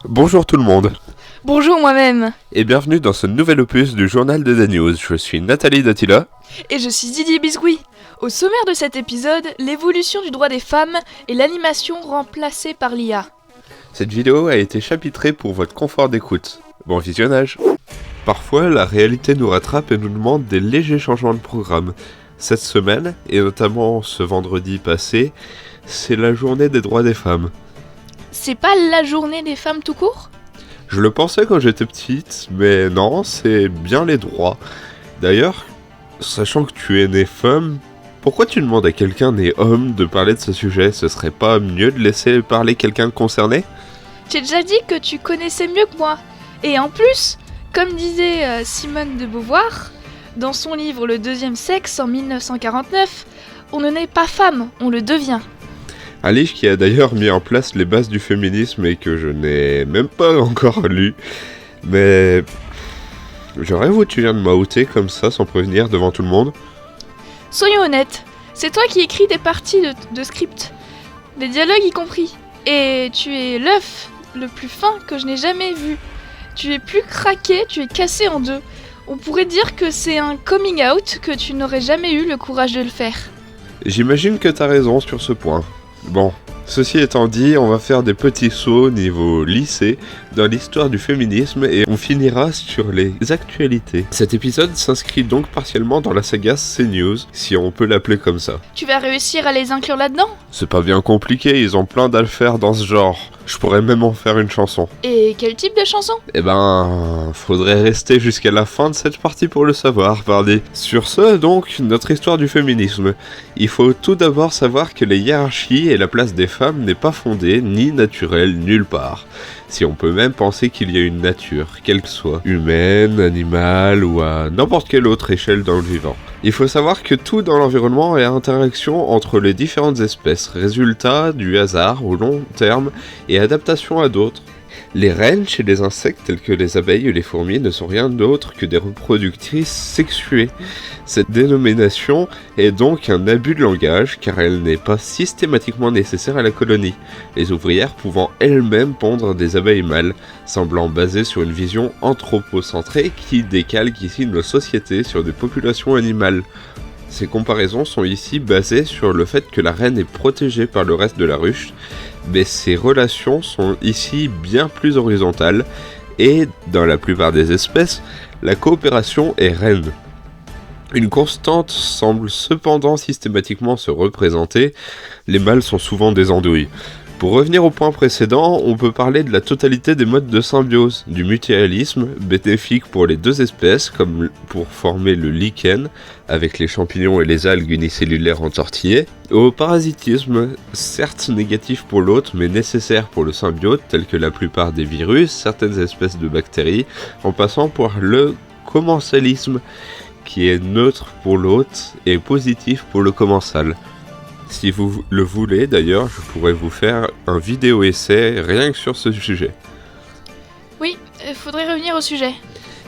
Bonjour tout le monde, Bonjour moi-même. et bienvenue dans ce nouvel opus du journal de News. Je suis Nathalie Dattila. Et je suis Didier Biscuit. Au sommaire de cet épisode, l'évolution du droit des femmes et l'animation remplacée par l'IA. Cette vidéo a été chapitrée pour votre confort d'écoute. Bon visionnage. Parfois, la réalité nous rattrape et nous demande des légers changements de programme. Cette semaine, et notamment ce vendredi passé, c'est la journée des droits des femmes. C'est pas la journée des femmes tout court ? Je le pensais quand j'étais petite, mais non, c'est bien les droits. D'ailleurs, sachant que tu es née femme, pourquoi tu demandes à quelqu'un né homme de parler de ce sujet ? Ce serait pas mieux de laisser parler quelqu'un concerné ? J'ai déjà dit que tu connaissais mieux que moi. Et en plus, comme disait Simone de Beauvoir, dans son livre Le deuxième sexe en 1949, on ne naît pas femme, on le devient. Un livre qui a d'ailleurs mis en place les bases du féminisme et que je n'ai même pas encore lu. Mais j'aurais vu tu viens de m'outer comme ça sans prévenir devant tout le monde. Soyons honnêtes, c'est toi qui écris des parties de script, des dialogues y compris. Et tu es l'œuf le plus fin que je n'ai jamais vu. Tu es plus craqué, tu es cassé en deux. On pourrait dire que c'est un coming out que tu n'aurais jamais eu le courage de le faire. J'imagine que t'as raison sur ce point. Bon, ceci étant dit, on va faire des petits sauts niveau lycée dans l'histoire du féminisme et on finira sur les actualités. Cet épisode s'inscrit donc partiellement dans la saga CNews, si on peut l'appeler comme ça. Tu vas réussir à les inclure là-dedans ? C'est pas bien compliqué, ils ont plein d'affaires dans ce genre. Je pourrais même en faire une chanson. Et quel type de chanson ? Eh ben, faudrait rester jusqu'à la fin de cette partie pour le savoir, pardi. Sur ce, donc, notre histoire du féminisme. Il faut tout d'abord savoir que les hiérarchies et la place des femmes n'est pas fondée ni naturelle nulle part. Si on peut même penser qu'il y a une nature, quelle que soit, humaine, animale ou à n'importe quelle autre échelle dans le vivant. Il faut savoir que tout dans l'environnement est interaction entre les différentes espèces, résultat du hasard au long terme et adaptation à d'autres. Les reines chez les insectes tels que les abeilles ou les fourmis ne sont rien d'autre que des reproductrices sexuées. Cette dénomination est donc un abus de langage car elle n'est pas systématiquement nécessaire à la colonie, les ouvrières pouvant elles-mêmes pondre des abeilles mâles, semblant basée sur une vision anthropocentrée qui décalque ici nos sociétés sur des populations animales. Ces comparaisons sont ici basées sur le fait que la reine est protégée par le reste de la ruche, mais ces relations sont ici bien plus horizontales, et, dans la plupart des espèces, la coopération est reine. Une constante semble cependant systématiquement se représenter, les mâles sont souvent des andouilles. Pour revenir au point précédent, on peut parler de la totalité des modes de symbiose, du mutualisme, bénéfique pour les deux espèces, comme pour former le lichen, avec les champignons et les algues unicellulaires entortillées, au parasitisme, certes négatif pour l'hôte, mais nécessaire pour le symbiote, tel que la plupart des virus, certaines espèces de bactéries, en passant par le commensalisme, qui est neutre pour l'hôte et positif pour le commensal. Si vous le voulez, d'ailleurs, je pourrais vous faire un vidéo essai rien que sur ce sujet. Oui, faudrait revenir au sujet.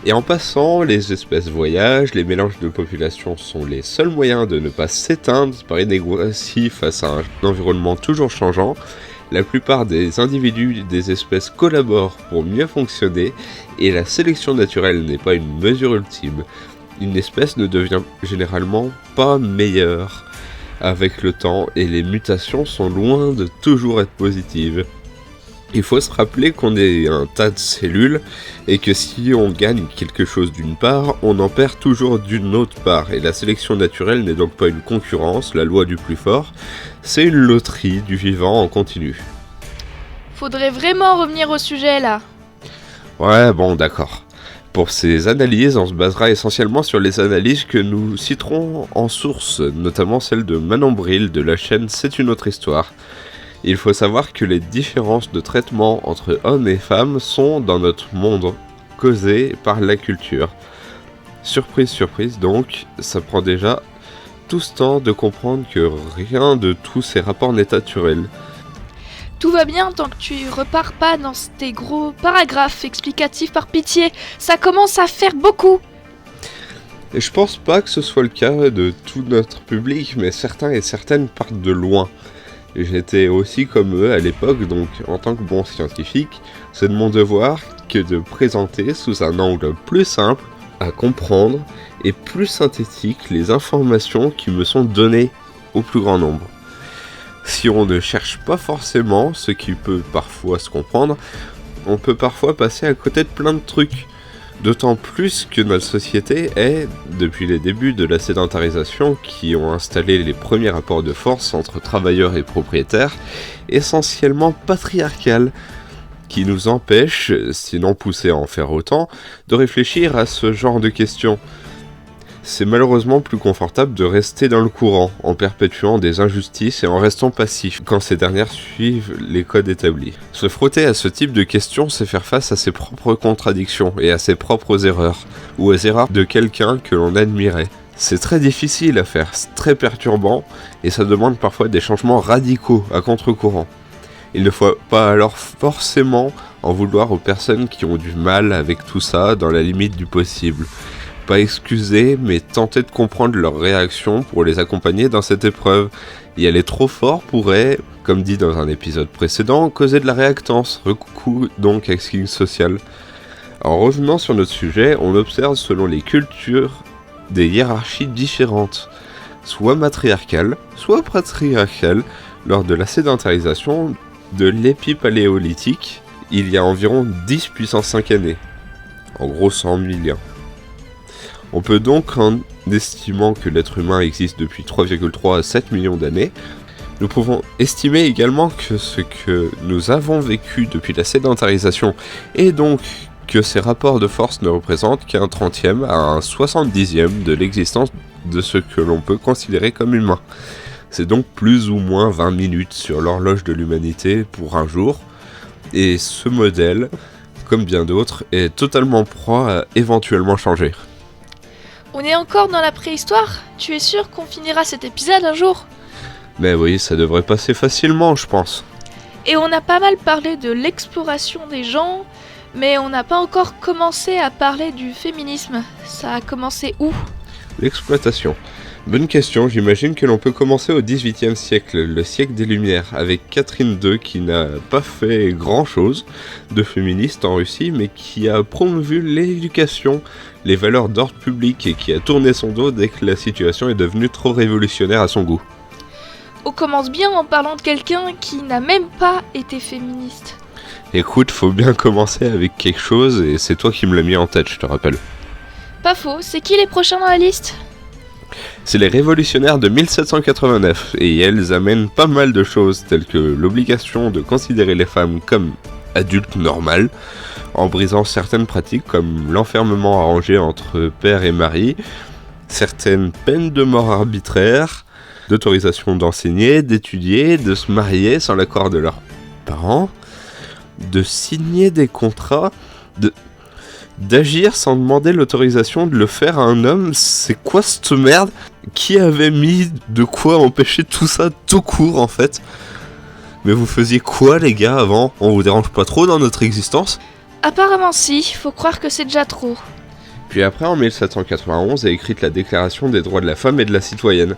Et en passant, les espèces voyagent, les mélanges de populations sont les seuls moyens de ne pas s'éteindre par inégalité face à un environnement toujours changeant. La plupart des individus des espèces collaborent pour mieux fonctionner et la sélection naturelle n'est pas une mesure ultime. Une espèce ne devient généralement pas meilleure avec le temps et les mutations sont loin de toujours être positives. Il faut se rappeler qu'on est un tas de cellules et que si on gagne quelque chose d'une part, on en perd toujours d'une autre part. Et la sélection naturelle n'est donc pas une concurrence, la loi du plus fort, c'est une loterie du vivant en continu. Faudrait vraiment revenir au sujet là. Ouais, bon, d'accord. Pour ces analyses, on se basera essentiellement sur les analyses que nous citerons en source, notamment celle de Manon Bril de la chaîne C'est une autre histoire. Il faut savoir que les différences de traitement entre hommes et femmes sont, dans notre monde, causées par la culture. Surprise, surprise donc, ça prend déjà tout ce temps de comprendre que rien de tous ces rapports n'est naturel. Tout va bien tant que tu repars pas dans tes gros paragraphes explicatifs par pitié. Ça commence à faire beaucoup. Et je pense pas que ce soit le cas de tout notre public, mais certains et certaines partent de loin. J'étais aussi comme eux à l'époque, donc en tant que bon scientifique, c'est de mon devoir que de présenter sous un angle plus simple à comprendre et plus synthétique les informations qui me sont données au plus grand nombre. Si on ne cherche pas forcément ce qui peut parfois se comprendre, on peut parfois passer à côté de plein de trucs. D'autant plus que notre société est, depuis les débuts de la sédentarisation qui ont installé les premiers rapports de force entre travailleurs et propriétaires, essentiellement patriarcale, qui nous empêche, sinon poussé à en faire autant, de réfléchir à ce genre de questions. C'est malheureusement plus confortable de rester dans le courant, en perpétuant des injustices et en restant passif, quand ces dernières suivent les codes établis. Se frotter à ce type de questions, c'est faire face à ses propres contradictions et à ses propres erreurs, ou aux erreurs de quelqu'un que l'on admirait. C'est très difficile à faire, c'est très perturbant, et ça demande parfois des changements radicaux, à contre-courant. Il ne faut pas alors forcément en vouloir aux personnes qui ont du mal avec tout ça dans la limite du possible. Pas excuser, mais tenter de comprendre leurs réactions pour les accompagner dans cette épreuve. Y aller trop fort pourrait, comme dit dans un épisode précédent, causer de la réactance, recoucou donc à signe social. En revenant sur notre sujet, on observe selon les cultures des hiérarchies différentes, soit matriarcales, soit patriarcales, lors de la sédentarisation de l'épipaléolithique, il y a environ 10 puissance 5 années, en gros 100 000 ans. On peut donc, en estimant que l'être humain existe depuis 3,3 à 7 millions d'années, nous pouvons estimer également que ce que nous avons vécu depuis la sédentarisation, et donc que ces rapports de force ne représentent qu'un 30e à un 70e de l'existence de ce que l'on peut considérer comme humain. C'est donc plus ou moins 20 minutes sur l'horloge de l'humanité pour un jour, et ce modèle, comme bien d'autres, est totalement proie à éventuellement changer. On est encore dans la préhistoire? Tu es sûr qu'on finira cet épisode un jour? Mais oui, ça devrait passer facilement, je pense. Et on a pas mal parlé de l'exploration des gens, mais on n'a pas encore commencé à parler du féminisme. Ça a commencé où? L'exploitation. Bonne question, j'imagine que l'on peut commencer au XVIIIe siècle, le siècle des Lumières, avec Catherine II qui n'a pas fait grand-chose de féministe en Russie, mais qui a promu l'éducation, les valeurs d'ordre public et qui a tourné son dos dès que la situation est devenue trop révolutionnaire à son goût. On commence bien en parlant de quelqu'un qui n'a même pas été féministe. Écoute, faut bien commencer avec quelque chose et c'est toi qui me l'as mis en tête, je te rappelle. Pas faux, c'est qui les prochains dans la liste? C'est les révolutionnaires de 1789, et elles amènent pas mal de choses, telles que l'obligation de considérer les femmes comme adultes normales, en brisant certaines pratiques comme l'enfermement arrangé entre père et mari, certaines peines de mort arbitraires, d'autorisation d'enseigner, d'étudier, de se marier sans l'accord de leurs parents, de signer des contrats, d'agir sans demander l'autorisation de le faire à un homme. C'est quoi cette merde? Qui avait mis de quoi empêcher tout ça tout court en fait? Mais vous faisiez quoi les gars avant? On vous dérange pas trop dans notre existence? Apparemment si, faut croire que c'est déjà trop. Puis après en 1791 est écrite la Déclaration des droits de la femme et de la citoyenne,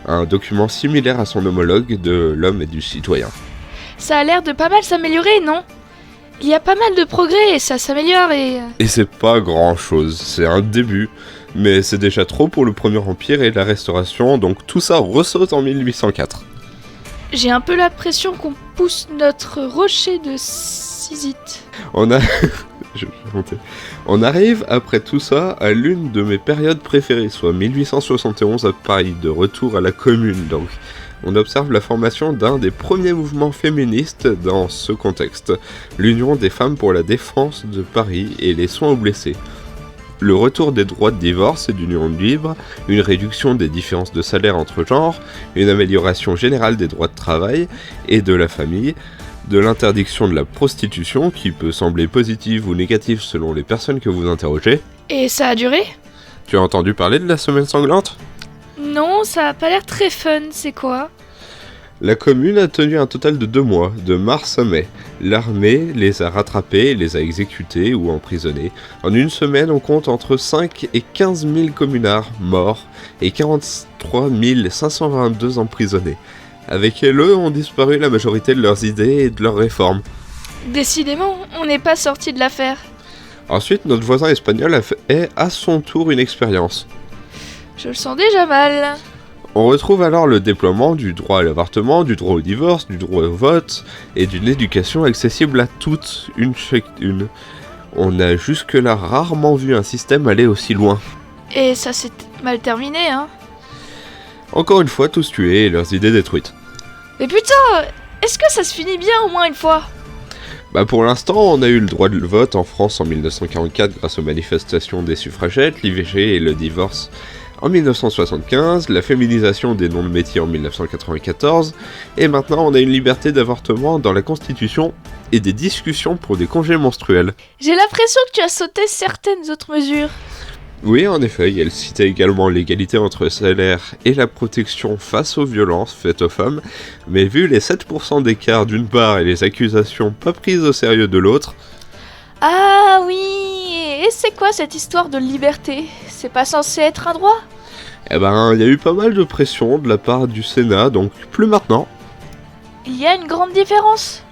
un document similaire à son homologue de l'homme et du citoyen. Ça a l'air de pas mal s'améliorer, non? Il y a pas mal de progrès et ça s'améliore et... Et c'est pas grand chose, c'est un début, mais c'est déjà trop pour le Premier Empire et la Restauration, donc tout ça ressaute en 1804. J'ai un peu l'impression qu'on pousse notre rocher de Sisyphe. On arrive après tout ça à l'une de mes périodes préférées, soit 1871 à Paris, de retour à la Commune donc. On observe la formation d'un des premiers mouvements féministes dans ce contexte, l'Union des femmes pour la défense de Paris et les soins aux blessés. Le retour des droits de divorce et d'union libre, une réduction des différences de salaire entre genres, une amélioration générale des droits de travail et de la famille, de l'interdiction de la prostitution qui peut sembler positive ou négative selon les personnes que vous interrogez. Et ça a duré? Tu as entendu parler de la semaine sanglante ? Non, ça a pas l'air très fun, c'est quoi? La commune a tenu un total de 2 mois, de mars à mai. L'armée les a rattrapés, les a exécutés ou emprisonnés. En une semaine, on compte entre 5 et 15 000 communards morts et 43 522 emprisonnés. Avec eux ont disparu la majorité de leurs idées et de leurs réformes. Décidément, on n'est pas sorti de l'affaire. Ensuite, notre voisin espagnol a fait à son tour une expérience. Je le sens déjà mal. On retrouve alors le déploiement du droit à l'avortement, du droit au divorce, du droit au vote et d'une éducation accessible à toutes, une chacune. On a jusque-là rarement vu un système aller aussi loin. Et ça s'est mal terminé, hein. Encore une fois, tous tués et leurs idées détruites. Mais putain, est-ce que ça se finit bien au moins une fois ? Pour l'instant, on a eu le droit de vote en France en 1944 grâce aux manifestations des suffragettes, l'IVG et le divorce en 1975, la féminisation des noms de métiers en 1994, et maintenant on a une liberté d'avortement dans la Constitution et des discussions pour des congés menstruels. J'ai l'impression que tu as sauté certaines autres mesures. Oui, en effet, elle citait également l'égalité entre salaire et la protection face aux violences faites aux femmes, mais vu les 7% d'écart d'une part et les accusations pas prises au sérieux de l'autre... Ah oui, et c'est quoi cette histoire de liberté ? C'est pas censé être un droit ? Il y a eu pas mal de pression de la part du Sénat, donc plus maintenant. Il y a une grande différence ?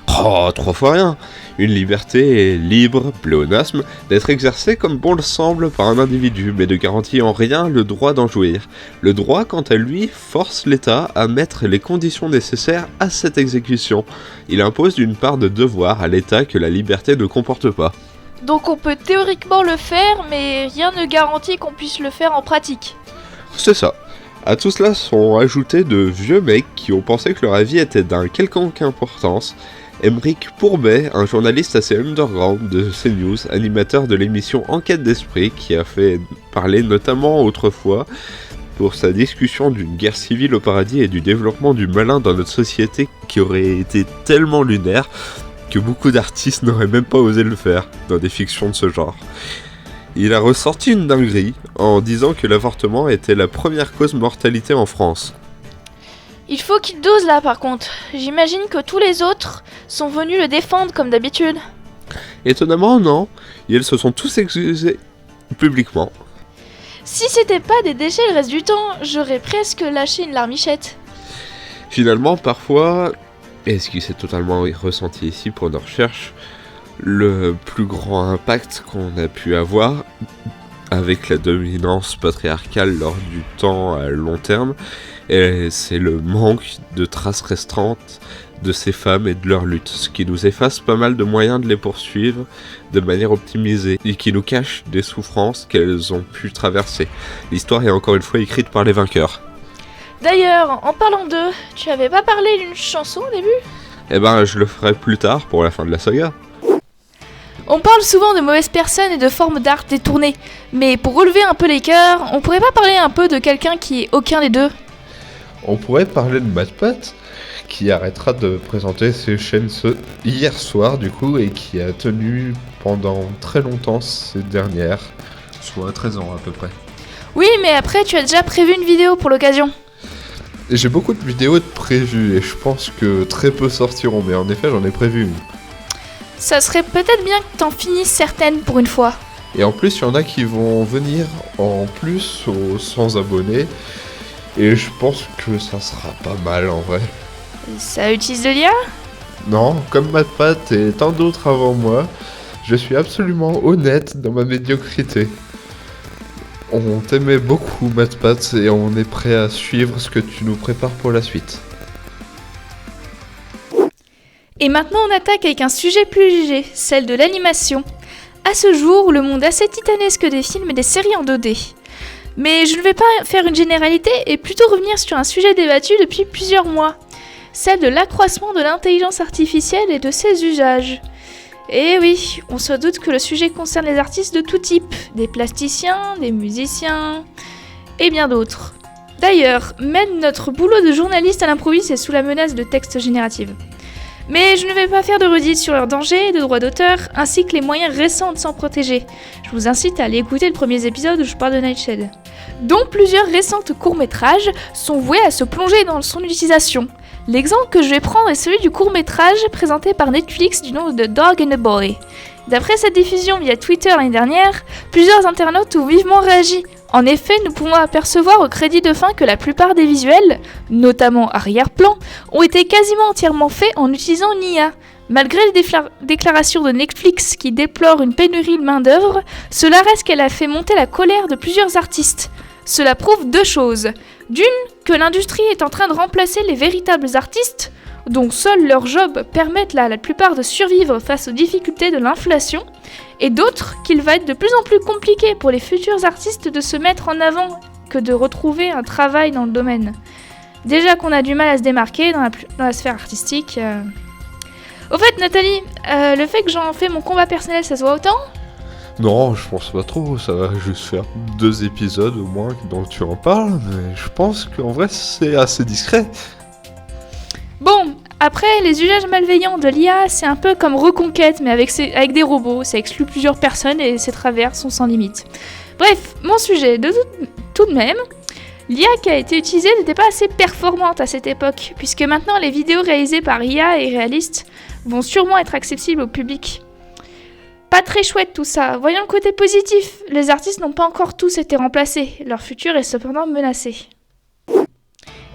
Oh, 3 fois rien. Une liberté est libre, pléonasme, d'être exercée comme bon le semble par un individu, mais ne garantit en rien le droit d'en jouir. Le droit, quant à lui, force l'État à mettre les conditions nécessaires à cette exécution. Il impose d'une part de devoir à l'État que la liberté ne comporte pas. Donc on peut théoriquement le faire, mais rien ne garantit qu'on puisse le faire en pratique. C'est ça. À tout cela sont ajoutés de vieux mecs qui ont pensé que leur avis était d'un quelconque importance. Émeric Pourbet, un journaliste assez underground de CNews, animateur de l'émission Enquête d'Esprit, qui a fait parler notamment autrefois pour sa discussion d'une guerre civile au paradis et du développement du malin dans notre société qui aurait été tellement lunaire que beaucoup d'artistes n'auraient même pas osé le faire dans des fictions de ce genre. Il a ressorti une dinguerie en disant que l'avortement était la première cause de mortalité en France. Il faut qu'il dose là par contre. J'imagine que tous les autres sont venus le défendre comme d'habitude. Étonnamment, non. Ils se sont tous excusés publiquement. Si c'était pas des déchets le reste du temps, j'aurais presque lâché une larmichette. Finalement, parfois, et ce qui s'est totalement ressenti ici pour nos recherches, le plus grand impact qu'on a pu avoir avec la dominance patriarcale lors du temps à long terme, et c'est le manque de traces restantes de ces femmes et de leur lutte, ce qui nous efface pas mal de moyens de les poursuivre de manière optimisée, et qui nous cache des souffrances qu'elles ont pu traverser. L'histoire est encore une fois écrite par les vainqueurs. D'ailleurs, en parlant d'eux, tu avais pas parlé d'une chanson au début ? Je le ferai plus tard pour la fin de la saga. On parle souvent de mauvaises personnes et de formes d'art détournées, mais pour relever un peu les cœurs, on pourrait pas parler un peu de quelqu'un qui est aucun des deux ? On pourrait parler de MatPat, qui arrêtera de présenter ses chaînes hier soir du coup, et qui a tenu pendant très longtemps ces dernières, soit 13 ans à peu près. Oui, mais après tu as déjà prévu une vidéo pour l'occasion. J'ai beaucoup de vidéos de prévues, et je pense que très peu sortiront, mais en effet j'en ai prévu une. Ça serait peut-être bien que t'en finisses certaines pour une fois. Et en plus, il y en a qui vont venir en plus aux 100 abonnés. Et je pense que ça sera pas mal en vrai. Ça utilise de l'IA ? Non, comme MatPat et tant d'autres avant moi, je suis absolument honnête dans ma médiocrité. On t'aimait beaucoup MatPat et on est prêt à suivre ce que tu nous prépares pour la suite. Et maintenant on attaque avec un sujet plus léger, celle de l'animation. À ce jour, le monde assez titanesque des films et des séries en 2D. Mais je ne vais pas faire une généralité et plutôt revenir sur un sujet débattu depuis plusieurs mois, celle de l'accroissement de l'intelligence artificielle et de ses usages. Et oui, on se doute que le sujet concerne les artistes de tout type, des plasticiens, des musiciens et bien d'autres. D'ailleurs, même notre boulot de journaliste à l'improviste est sous la menace de textes génératifs. Mais je ne vais pas faire de redite sur leurs dangers de droits d'auteur, ainsi que les moyens récents de s'en protéger. Je vous incite à aller écouter le premier épisode où je parle de Nightshade. Donc plusieurs récentes courts-métrages sont voués à se plonger dans son utilisation. L'exemple que je vais prendre est celui du court-métrage présenté par Netflix du nom de Dog and a Boy. D'après sa diffusion via Twitter l'année dernière, plusieurs internautes ont vivement réagi En effet, nous pouvons apercevoir au crédit de fin que la plupart des visuels, notamment arrière-plan, ont été quasiment entièrement faits en utilisant une IA. Malgré les déclarations de Netflix qui déplorent une pénurie de main-d'œuvre, cela reste qu'elle a fait monter la colère de plusieurs artistes. Cela prouve 2 choses. D'une, que l'industrie est en train de remplacer les véritables artistes, dont seuls leurs jobs permettent à la plupart de survivre face aux difficultés de l'inflation, et d'autre, qu'il va être de plus en plus compliqué pour les futurs artistes de se mettre en avant que de retrouver un travail dans le domaine. Déjà qu'on a du mal à se démarquer dans la sphère artistique. Au fait, Nathalie, le fait que j'en fais mon combat personnel, ça se voit autant ? Non, je pense pas trop, ça va juste faire 2 épisodes au moins dont tu en parles, mais je pense qu'en vrai c'est assez discret. Bon, après, les usages malveillants de l'IA, c'est un peu comme Reconquête, mais avec des robots, ça exclut plusieurs personnes et ses travers sont sans limite. Bref, mon sujet, tout de même, l'IA qui a été utilisée n'était pas assez performante à cette époque, puisque maintenant les vidéos réalisées par IA et réalistes vont sûrement être accessibles au public. Pas très chouette tout ça. Voyons le côté positif. Les artistes n'ont pas encore tous été remplacés. Leur futur est cependant menacé.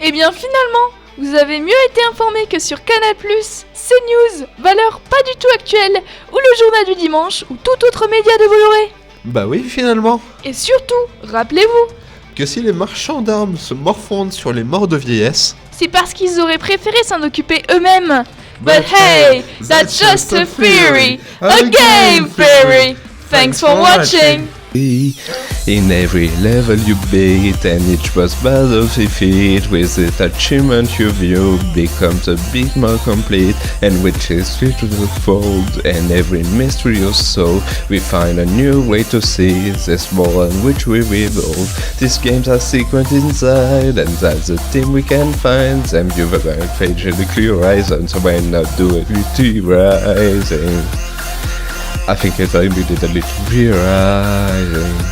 Eh bien finalement, vous avez mieux été informés que sur Canal+, CNews, valeur pas du tout actuelle, ou le journal du dimanche, ou tout autre média de Bolloré. Bah oui, finalement. Et surtout, rappelez-vous, Que si les marchands d'armes se morfondent sur les morts de vieillesse, c'est parce qu'ils auraient préféré s'en occuper eux-mêmes. But hey, that's just a theory, a game theory. Thanks for watching. In every level you beat, and each boss battle defeat, with each achievement you view becomes a bit more complete, and which is free to unfold, and every mystery you solve, we find a new way to see this world in which we revolve. These games are secret inside, and that's the thing we can find. Them you the right page and the clear horizons, so why not do it with rising? I think it's a little realizing.